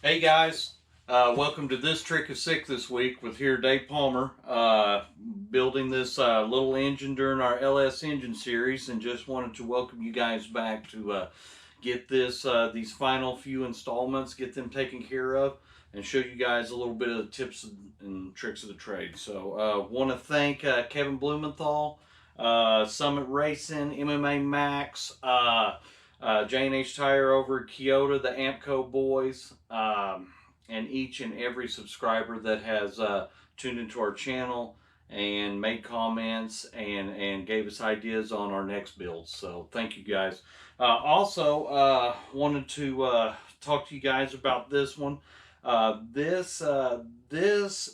Hey guys, welcome to This Trick is Sick this week with here Dave Palmer, building this little engine during our LS engine series, and just wanted to welcome you guys back to get these final few installments, get them taken care of, and show you guys a little bit of the tips and tricks of the trade. So want to thank Kevin Blumenthal, Summit Racing, MMA Max, J&H Tire over at Kyoto, the Ampco boys, and each and every subscriber that has tuned into our channel and made comments and gave us ideas on our next builds. So thank you guys. Also, wanted to talk to you guys about this one. This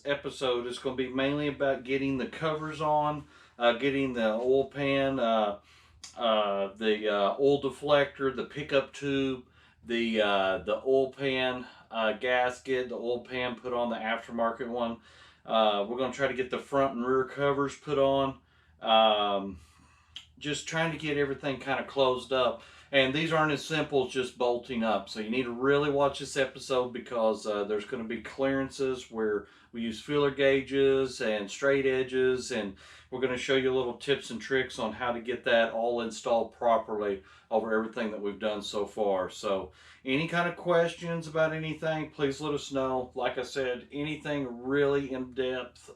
episode is going to be mainly about getting the covers on, getting the oil pan, the oil deflector, the pickup tube, the oil pan gasket, the oil pan put on the aftermarket one. We're going to try to get the front and rear covers put on. Just trying to get everything kind of closed up. And these aren't as simple as just bolting up. So you need to really watch this episode because there's going to be clearances where we use feeler gauges and straight edges, and we're going to show you little tips and tricks on how to get that all installed properly over everything that we've done so far. So any kind of questions about anything, please let us know. Like I said, anything really in-depth,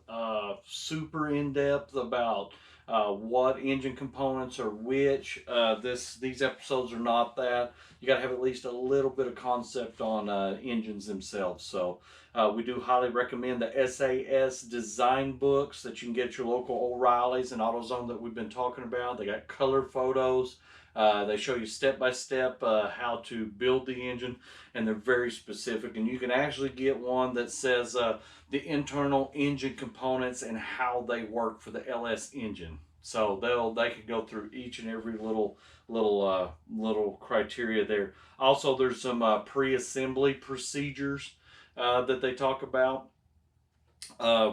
super in-depth about what engine components are which. These episodes are not that. You got to have at least a little bit of concept on engines themselves. So we do highly recommend the SAS design books that you can get at your local O'Reilly's and AutoZone that we've been talking about. They got color photos. They show you step by step how to build the engine, and they're very specific. And you can actually get one that says the internal engine components and how they work for the LS engine. So they can go through each and every little criteria there. Also, there's some pre-assembly procedures that they talk about.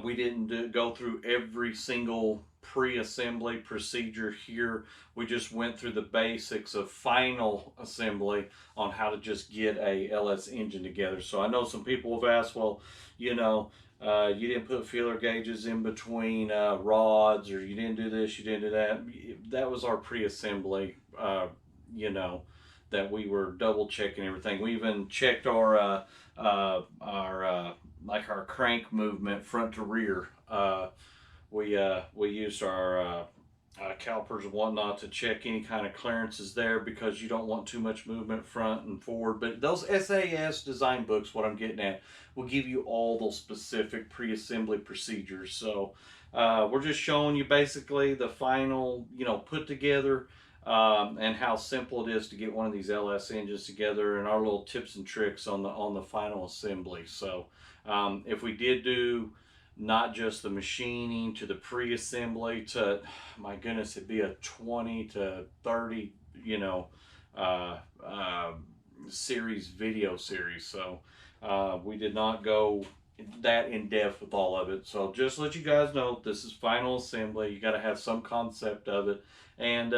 We didn't go through every single pre-assembly procedure here. We just went through the basics of final assembly on how to just get a LS engine together. So I know some people have asked, well, you didn't put feeler gauges in between rods, or you didn't do this, you didn't do that. That was our pre-assembly, that we were double checking everything. We even checked our crank movement front to rear. We used our calipers and whatnot to check any kind of clearances there, because you don't want too much movement front and forward. But those SAS design books, what I'm getting at, will give you all those specific pre-assembly procedures. So we're just showing you basically the final, put together, and how simple it is to get one of these LS engines together, and our little tips and tricks on the final assembly. So if we did do not just the machining to the pre-assembly to, my goodness, it'd be a 20 to 30 video series. So we did not go that in depth with all of it. So just let you guys know, this is final assembly. You got to have some concept of it, and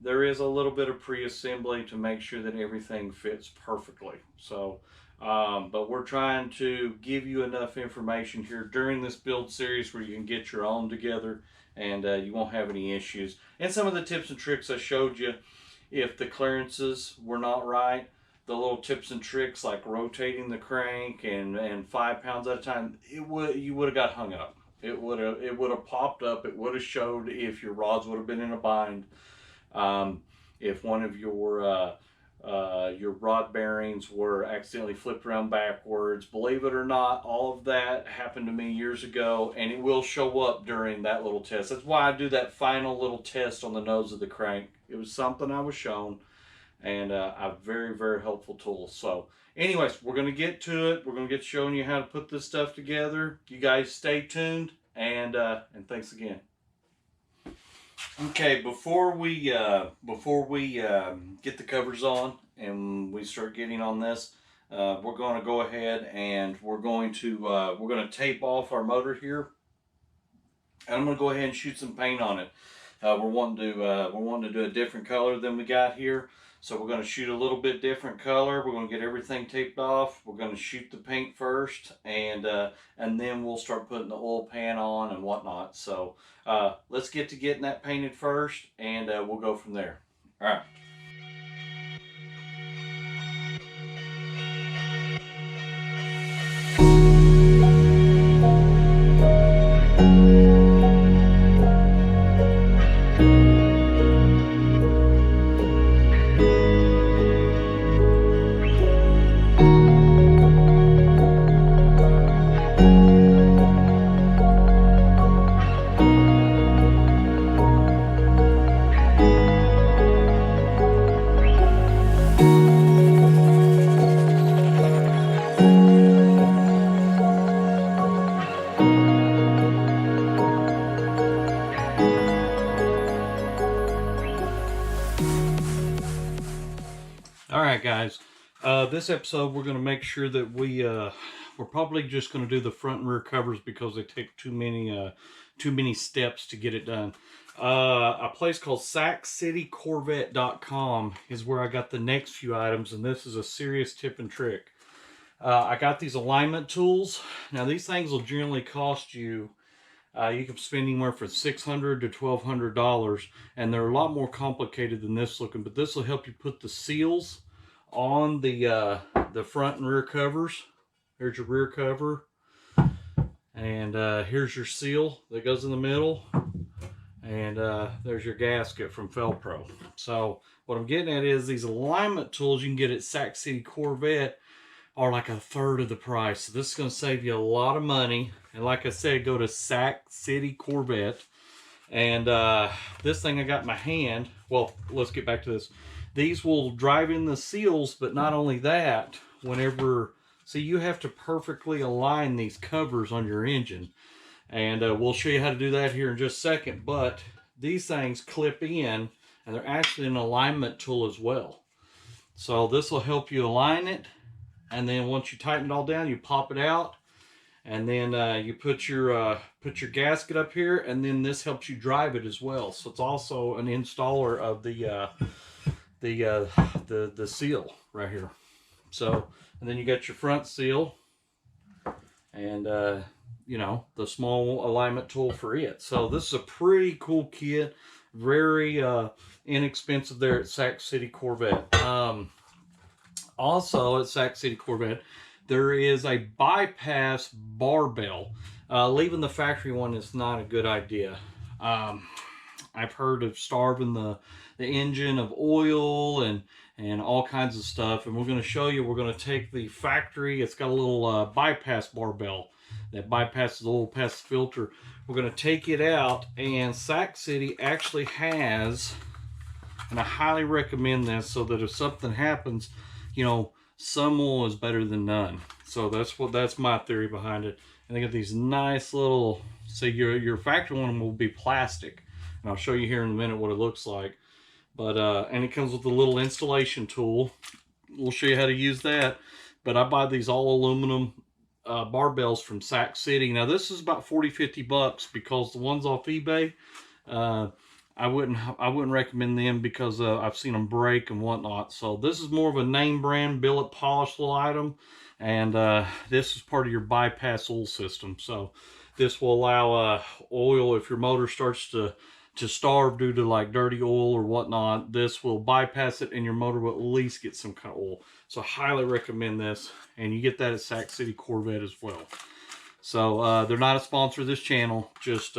there is a little bit of pre-assembly to make sure that everything fits perfectly. So but we're trying to give you enough information here during this build series where you can get your own together, and you won't have any issues. And some of the tips and tricks I showed you, if the clearances were not right, the little tips and tricks like rotating the crank and 5 pounds at a time, you would have got hung up. It would have popped up. It would have showed if your rods would have been in a bind. If one of your rod bearings were accidentally flipped around backwards. Believe it or not, all of that happened to me years ago, and it will show up during that little test. That's why I do that final little test on the nose of the crank. It was something I was shown, and a very, very helpful tool. So anyways, we're going to get to it. We're going to get showing you how to put this stuff together. You guys stay tuned, and thanks again. Okay, before we get the covers on and we start getting on this, we're going to go ahead and we're going to tape off our motor here, and I'm going to go ahead and shoot some paint on it. we're wanting to do a different color than we got here. So we're going to shoot a little bit different color. We're going to get everything taped off. We're going to shoot the paint first, and then we'll start putting the oil pan on and whatnot. So let's get to getting that painted first, and we'll go from there. All right. All right, guys. This episode, we're going to make sure that we're probably just going to do the front and rear covers because they take too many steps to get it done. A place called SackCityCorvette.com is where I got the next few items, and this is a serious tip and trick. I got these alignment tools. Now, these things will generally cost you. You can spend anywhere from $600 to $1,200, and they're a lot more complicated than this looking. But this will help you put the seals on the front and rear covers. Here's your rear cover, and here's your seal that goes in the middle, and there's your gasket from Felpro. So what I'm getting at is these alignment tools you can get at Sack City Corvette are like a third of the price. So this is going to save you a lot of money. And like I said, go to Sack City Corvette. And this thing I got in my hand. Well, let's get back to this. These will drive in the seals, but not only that, see, you have to perfectly align these covers on your engine. And we'll show you how to do that here in just a second. But these things clip in, and they're actually an alignment tool as well. So this will help you align it. And then once you tighten it all down, you pop it out, and then you put your gasket up here, and then this helps you drive it as well. So it's also an installer of the seal right here. So, and then you got your front seal, and you know, the small alignment tool for it. So this is a pretty cool kit, very inexpensive there at Sack City Corvette. Also at Sack City Corvette, there is a bypass barbell. Leaving the factory one is not a good idea. I've heard of starving the engine of oil and all kinds of stuff. And we're going to show you, we're going to take the factory, it's got a little bypass barbell that bypasses the oil past the filter. We're going to take it out, and Sack City actually has, and I highly recommend this so that if something happens, you know, some oil is better than none. So that's my theory behind it. And they got these nice little, say your factory one will be plastic, and I'll show you here in a minute what it looks like. But and it comes with a little installation tool. We'll show you how to use that. But I buy these all aluminum barbells from Sack City. Now this is about 40-50 bucks, because the ones off eBay, I wouldn't recommend them because I've seen them break and whatnot. So this is more of a name brand, billet polished little item, and this is part of your bypass oil system. So this will allow oil, if your motor starts to starve due to like dirty oil or whatnot, this will bypass it, and your motor will at least get some kind of oil. So I highly recommend this, and you get that at Sack City Corvette as well. So they're not a sponsor of this channel, just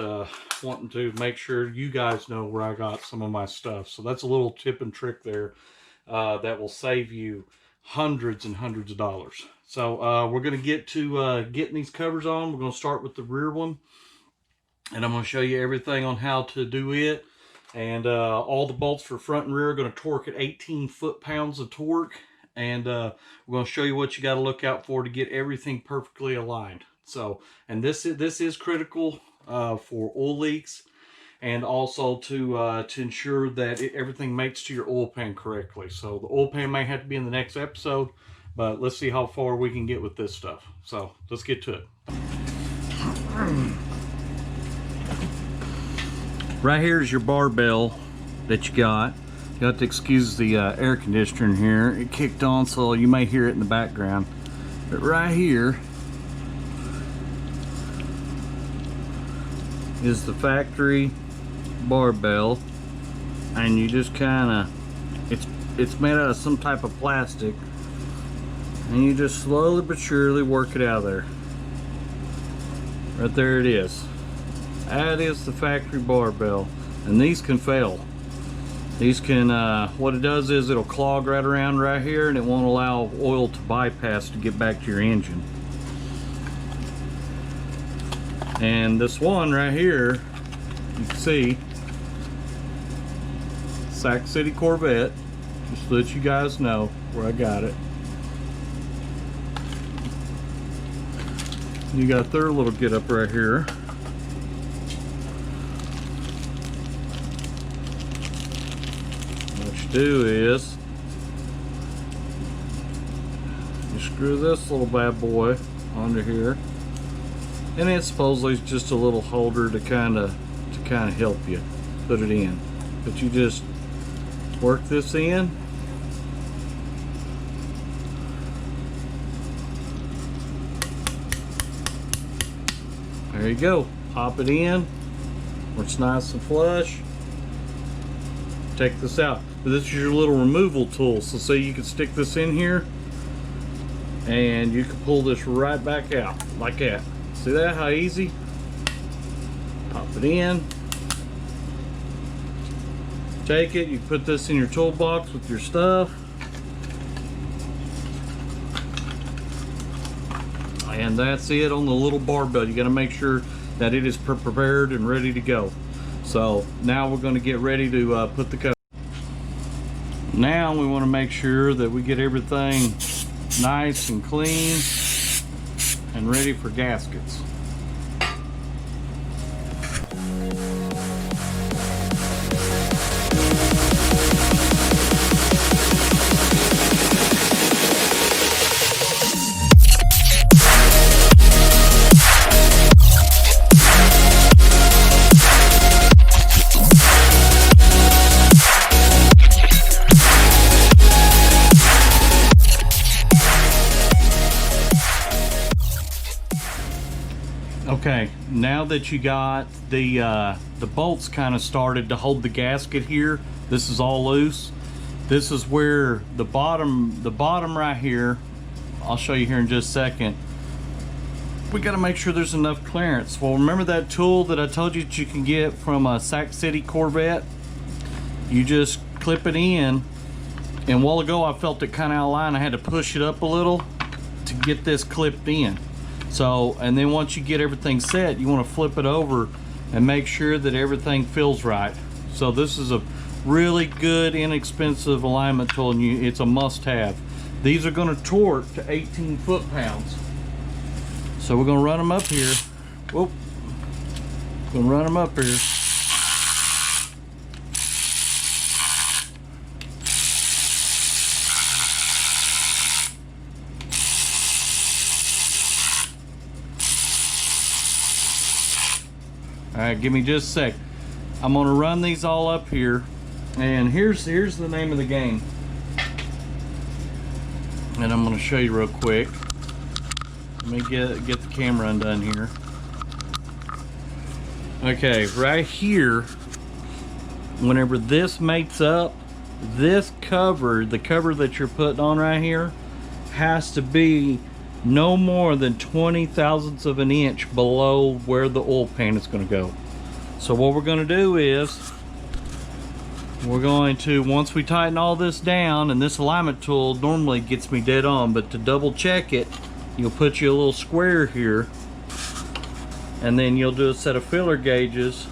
wanting to make sure you guys know where I got some of my stuff. So that's a little tip and trick there that will save you hundreds and hundreds of dollars. So we're going to get to getting these covers on. We're going to start with the rear one, and I'm going to show you everything on how to do it. And all the bolts for front and rear are going to torque at 18 foot-pounds of torque. And we're going to show you what you got to look out for to get everything perfectly aligned. So, and this is critical for oil leaks, and also to ensure that everything mates to your oil pan correctly. So the oil pan may have to be in the next episode, but let's see how far we can get with this stuff. So let's get to it. Right here is your barbell that you got. You have to excuse the air conditioner in here. It kicked on, so you may hear it in the background. But right here is the factory barbell, and you just kind of, it's made out of some type of plastic, and you just slowly but surely work it out of there. Right there it is. That is the factory barbell, and these can fail. These can, what it does is it'll clog right around right here, and it won't allow oil to bypass to get back to your engine. And this one right here, you can see, Sac City Corvette, just to let you guys know where I got it. You got their little get up right here. What you do is you screw this little bad boy onto here, and it supposedly is just a little holder to kind of help you put it in. But you just work this in. There you go. Pop it in where it's nice and flush. Take this out. This is your little removal tool. So say you can stick this in here and you can pull this right back out like that. See that? How easy? Pop it in. Take it. You put this in your toolbox with your stuff. And that's it on the little barbell. You got to make sure that it is prepared and ready to go. So now we're going to get ready to put the cover. Now we want to make sure that we get everything nice and clean and ready for gaskets. Okay, now that you got the bolts kind of started to hold the gasket here, this is all loose. This is where the bottom right here, I'll show you here in just a second. We got to make sure there's enough clearance. Well, remember that tool that I told you that you can get from a Sac City Corvette? You just clip it in, and a while ago I felt it kind of out of line. I had to push it up a little to get this clipped in. So, and then once you get everything set, you want to flip it over and make sure that everything feels right. So this is a really good, inexpensive alignment tool, and it's a must-have. These are going to torque to 18 foot-pounds. So we're going to run them up here. Whoop. Going to run them up here. All right, give me just a sec. I'm gonna run these all up here, and here's the name of the game. And I'm gonna show you real quick. Let me get the camera undone here. Okay, right here, whenever this mates up, this cover, the cover that you're putting on right here, has to be no more than 20 thousandths of an inch below where the oil pan is going to go. So what we're going to do is we're going to, once we tighten all this down, and this alignment tool normally gets me dead on, but to double check it, you'll put you a little square here, and then you'll do a set of filler gauges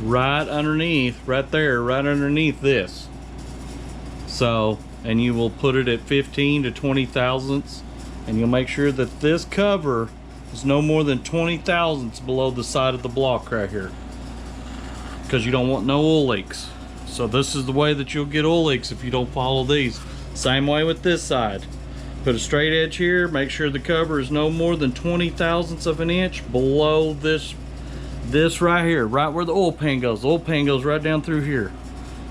right underneath, right there, right underneath this. So, and you will put it at 15 to 20 thousandths, and you'll make sure that this cover is no more than 20 thousandths below the side of the block right here, because you don't want no oil leaks. So this is the way that you'll get oil leaks if you don't follow these. Same way with this side. Put a straight edge here, make sure the cover is no more than 20 thousandths of an inch below this this right here, right where the oil pan goes. The oil pan goes right down through here.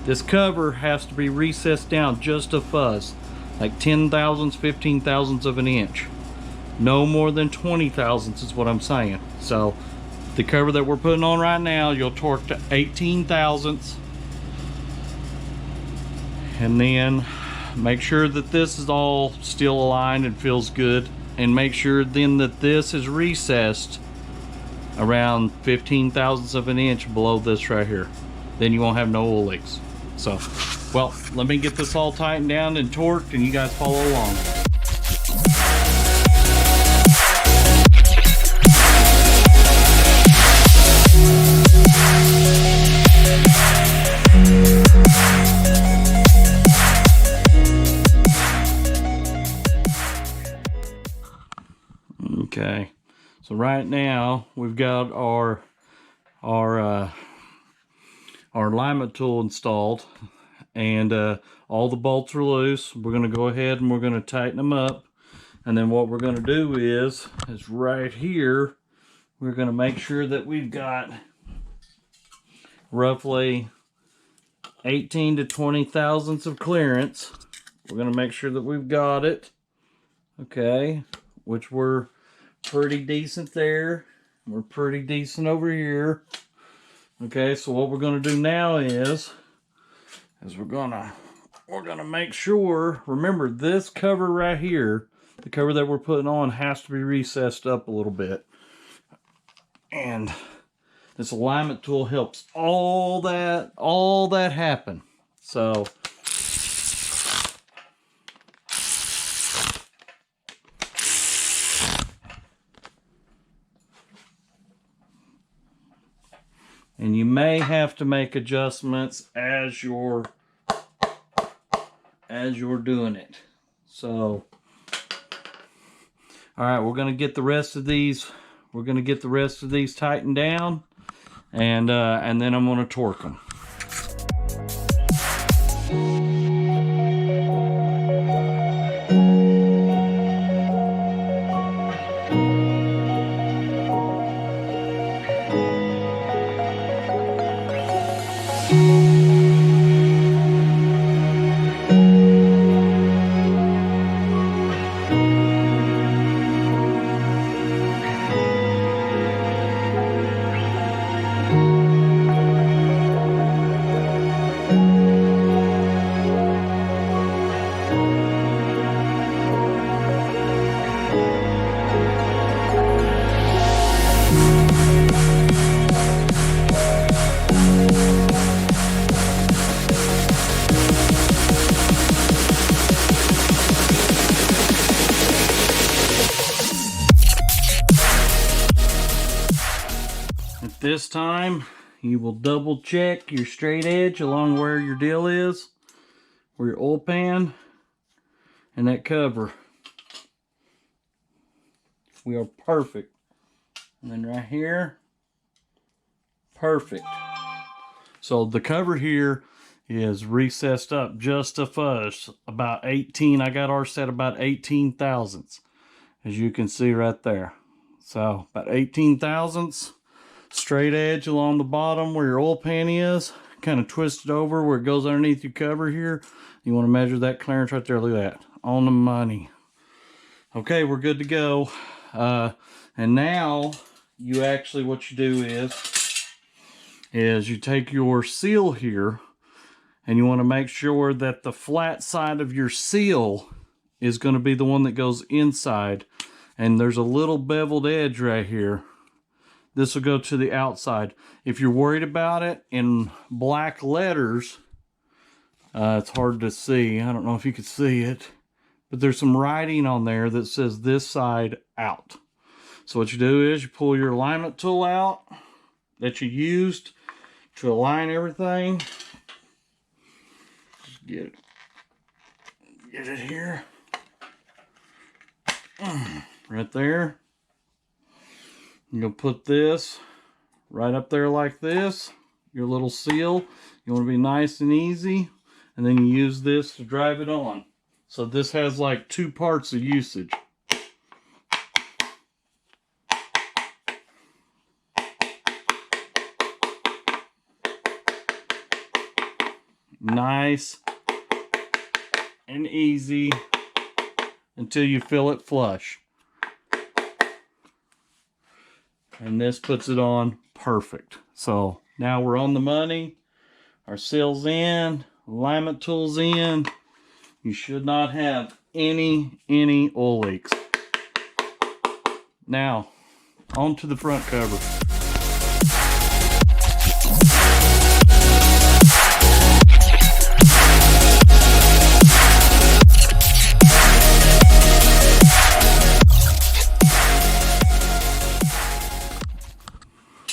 This cover has to be recessed down just a fuzz, like 10 thousandths, 15 thousandths of an inch. No more than 20 thousandths is what I'm saying. So the cover that we're putting on right now, you'll torque to 18 thousandths. And then make sure that this is all still aligned and feels good. And make sure then that this is recessed around 15 thousandths of an inch below this right here. Then you won't have no oil leaks. So, well, let me get this all tightened down and torqued and you guys follow along. Okay, so right now we've got our alignment tool installed, and all the bolts are loose. We're going to go ahead and we're going to tighten them up, and then what we're going to do is right here we're going to make sure that we've got roughly 18 to 20 thousandths of clearance. We're going to make sure that we've got it, okay, which we're pretty decent there. We're pretty decent over here. Okay, so what we're going to do now is we're gonna make sure, remember this cover right here, the cover that we're putting on has to be recessed up a little bit. And this alignment tool helps all that happen. So and you may have to make adjustments as you're doing it. So, all right, we're gonna get the rest of these. We're gonna get the rest of these tightened down, and then I'm gonna torque them. This time you will double check your straight edge along where your deal is, where your oil pan and that cover. We are perfect. And then right here, perfect. So the cover here is recessed up just a fuzz, about 18. I got ours set about 18 thousandths, as you can see right there. So about 18 thousandths. Straight edge along the bottom where your oil pan is, kind of twist it over where it goes underneath your cover here. You want to measure that clearance right there. Look at that, on the money. Okay, we're good to go. And now you actually, what you do is you take your seal here, and you want to make sure that the flat side of your seal is going to be the one that goes inside, and there's a little beveled edge right here. This will go to the outside. If you're worried about it in black letters, it's hard to see. I don't know if you can see it, but there's some writing on there that says this side out. So what you do is you pull your alignment tool out that you used to align everything. Just get it here. Right there. You'll put this right up there like this, your little seal. You want to be nice and easy, and then you use this to drive it on. So this has like two parts of usage. nice and easy until you fill it flush. And this puts it on perfect. So now we're on the money. Our seal's in, alignment tool's in. You should not have any oil leaks. Now, onto the front cover.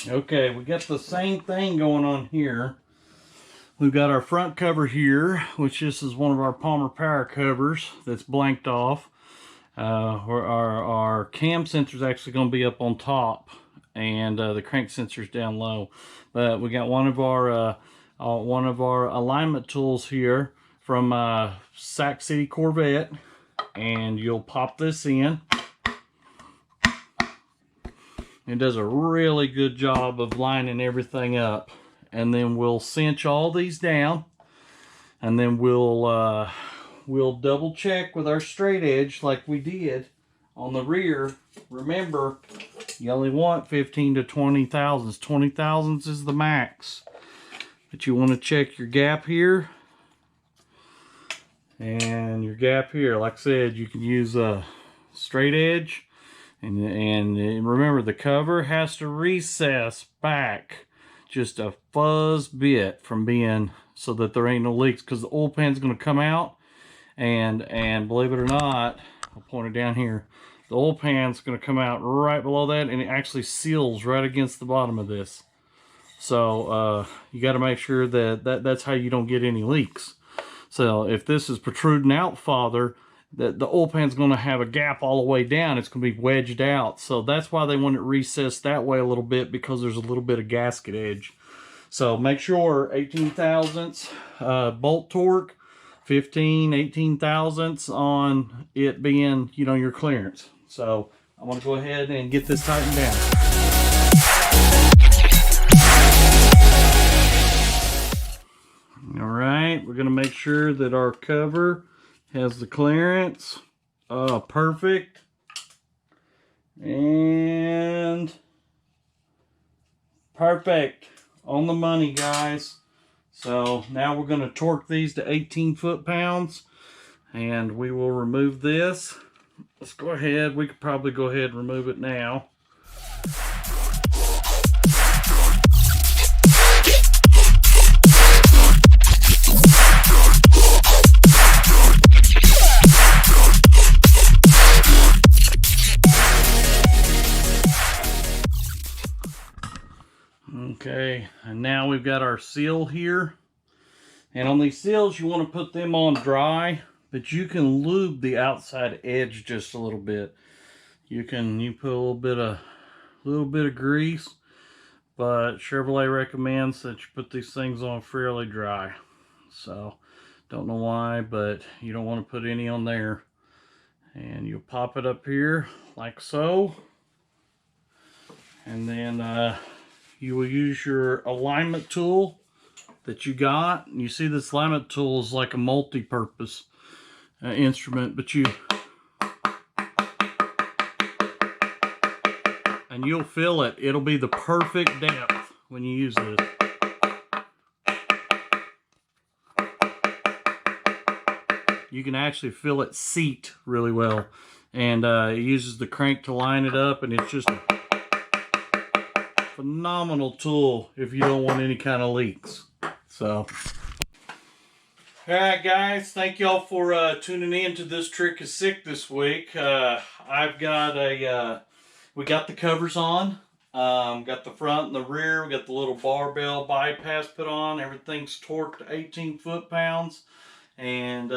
Okay, we got the same thing going on here. We've got our front cover here, which this is one of our Palmer power covers that's blanked off. Our cam sensor is actually going to be up on top, and the crank sensor is down low. But we got one of our alignment tools here from Sac City Corvette, and you'll pop this in. It does a really good job of lining everything up. And then we'll cinch all these down. And then we'll double check with our straight edge like we did on the rear. Remember, you only want 15 to 20 thousandths. 20 thousandths is the max. But you want to check your gap here. And your gap here. Like I said, you can use a straight edge. And remember, the cover has to recess back just a fuzz bit from being, so that there ain't no leaks, because the oil pan's going to come out, and believe it or not, I'll point it down here, the oil pan's going to come out right below that, and it actually seals right against the bottom of this. So you got to make sure that's how you don't get any leaks. So if this is protruding out farther, the oil pan's going to have a gap all the way down. It's going to be wedged out. So that's why they want it recessed that way a little bit, because there's a little bit of gasket edge. So make sure 18 thousandths bolt torque, 15, 18 thousandths on it being, you know, your clearance. So I'm going to go ahead and get this tightened down. All right, we're going to make sure that our cover has the clearance. Perfect. And perfect. On the money, guys. So now we're going to torque these to 18 foot-pounds, and we will remove this. Let's go ahead. We could probably go ahead and remove it now. Okay, and now we've got our seal here. And on these seals, you want to put them on dry, but you can lube the outside edge just a little bit. You put a little bit of grease, but Chevrolet recommends that you put these things on fairly dry. So, don't know why, but you don't want to put any on there. And you'll pop it up here like so. And then you will use your alignment tool that you got. And you see, this alignment tool is like a multi-purpose instrument, but and you'll feel it. It'll be the perfect depth when you use this. You can actually feel it seat really well. And it uses the crank to line it up, and it's just a phenomenal tool if you don't want any kind of leaks. So, alright guys, thank y'all for tuning in to This Trick is Sick this week. we got the covers on. Got the front and the rear. We got the little barbell bypass put on. Everything's torqued to 18 foot-pounds. And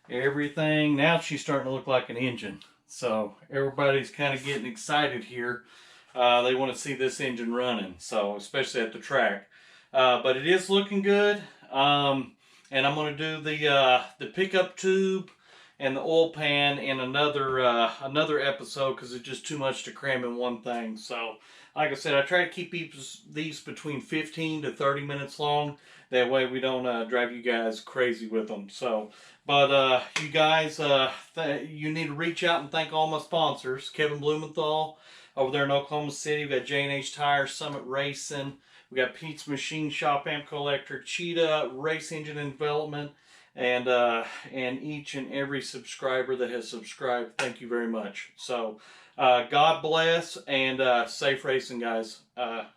everything, now she's starting to look like an engine. So everybody's kind of getting excited here. They want to see this engine running, so especially at the track. But it is looking good. And I'm going to do the pickup tube and the oil pan in another episode, because it's just too much to cram in one thing. So, like I said, I try to keep these between 15 to 30 minutes long. That way we don't drive you guys crazy with them. So, but you guys, you need to reach out and thank all my sponsors. Kevin Blumenthal over there in Oklahoma City. We got J&H Tire, Summit Racing. We got Pete's Machine Shop, Amco Electric, Cheetah, Race Engine and Development, and each and every subscriber that has subscribed. Thank you very much. So, God bless and safe racing, guys.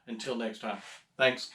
Until next time. Thanks.